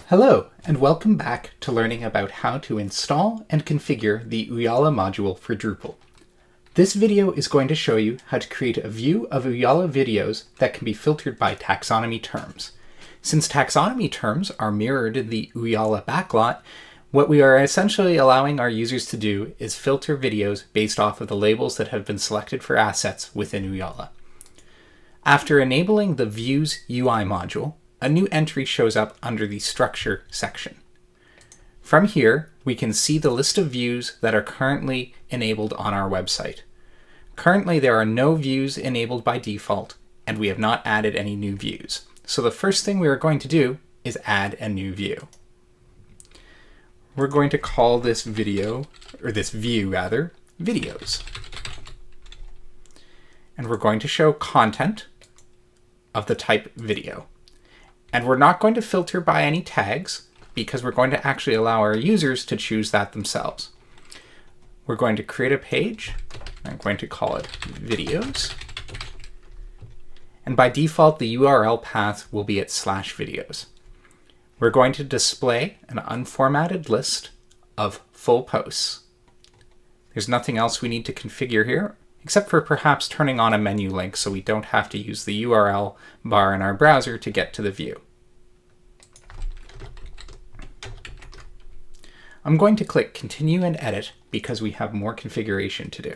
Hello, and welcome back to learning about how to install and configure the Ooyala module for Drupal. This video is going to show you how to create a view of Ooyala videos that can be filtered by taxonomy terms. Since taxonomy terms are mirrored in the Ooyala backlot, what we are essentially allowing our users to do is filter videos based off of the labels that have been selected for assets within Ooyala. After enabling the Views UI module, a new entry shows up under the Structure section. From here, we can see the list of views that are currently enabled on our website. Currently, there are no views enabled by default, and we have not added any new views. So the first thing we are going to do is add a new view. We're going to call this view, videos. And we're going to show content of the type video. And we're not going to filter by any tags because we're going to actually allow our users to choose that themselves. We're going to create a page. I'm going to call it videos. And by default, the URL path will be at /videos. We're going to display an unformatted list of full posts. There's nothing else we need to configure here, except for perhaps turning on a menu link so we don't have to use the URL bar in our browser to get to the view. I'm going to click Continue and Edit because we have more configuration to do.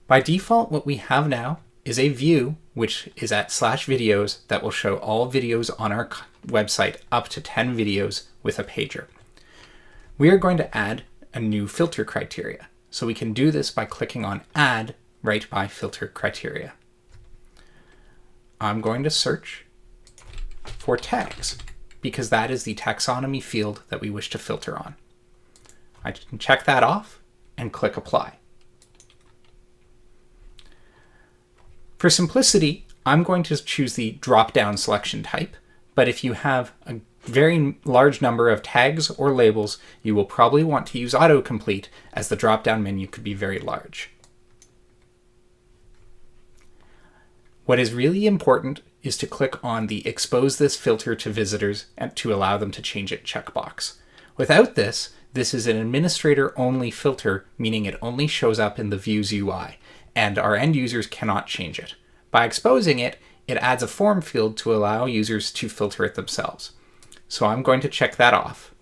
By default, what we have now is a view which is at /videos that will show all videos on our website up to 10 videos with a pager. We are going to add a new filter criteria. So we can do this by clicking on Add right by Filter Criteria. I'm going to search for tags because that is the taxonomy field that we wish to filter on. I can check that off and click Apply. For simplicity, I'm going to choose the drop-down selection type, but if you have a very large number of tags or labels, you will probably want to use autocomplete as the drop-down menu could be very large. What is really important is to click on the Expose this filter to visitors and to allow them to change it checkbox. Without this, this is an administrator-only filter, meaning it only shows up in the Views UI, and our end users cannot change it. By exposing it, it adds a form field to allow users to filter it themselves. So I'm going to check that off.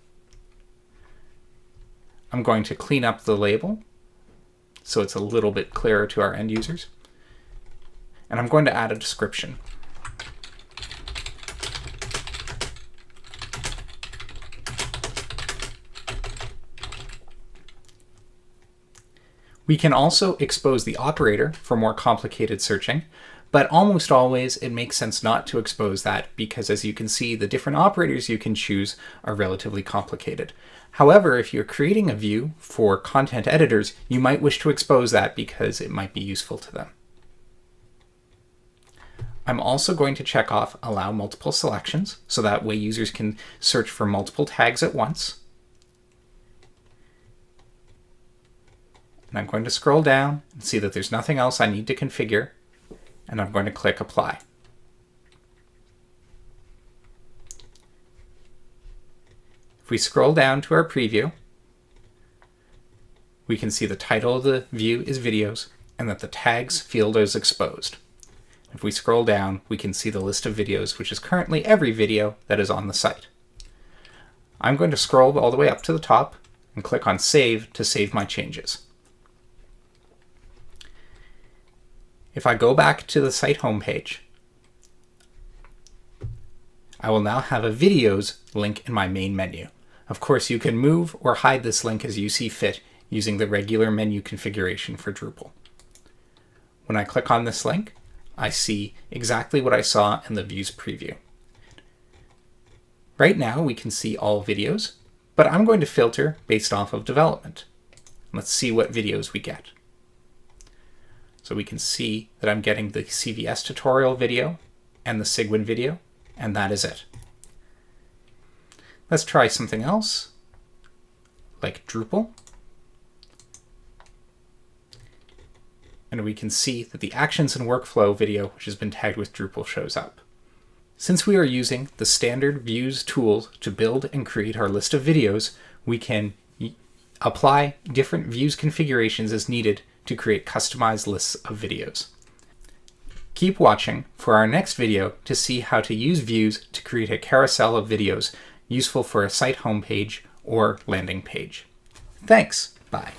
I'm going to clean up the label so it's a little bit clearer to our end users. And I'm going to add a description. We can also expose the operator for more complicated searching, but almost always it makes sense not to expose that because, as you can see, the different operators you can choose are relatively complicated. However, if you're creating a view for content editors, you might wish to expose that because it might be useful to them. I'm also going to check off Allow Multiple Selections, so that way users can search for multiple tags at once. And I'm going to scroll down and see that there's nothing else I need to configure. And I'm going to click Apply. If we scroll down to our preview, we can see the title of the view is Videos and that the Tags field is exposed. If we scroll down, we can see the list of videos, which is currently every video that is on the site. I'm going to scroll all the way up to the top and click on Save to save my changes. If I go back to the site homepage, I will now have a Videos link in my main menu. Of course, you can move or hide this link as you see fit using the regular menu configuration for Drupal. When I click on this link, I see exactly what I saw in the Views preview. Right now, we can see all videos, but I'm going to filter based off of development. Let's see what videos we get. So we can see that I'm getting the CVS tutorial video and the Sigwin video, and that is it. Let's try something else, like Drupal. And we can see that the Actions and Workflow video, which has been tagged with Drupal, shows up. Since we are using the standard views tools to build and create our list of videos, we can apply different views configurations as needed to create customized lists of videos. Keep watching for our next video to see how to use views to create a carousel of videos useful for a site homepage or landing page. Thanks. Bye.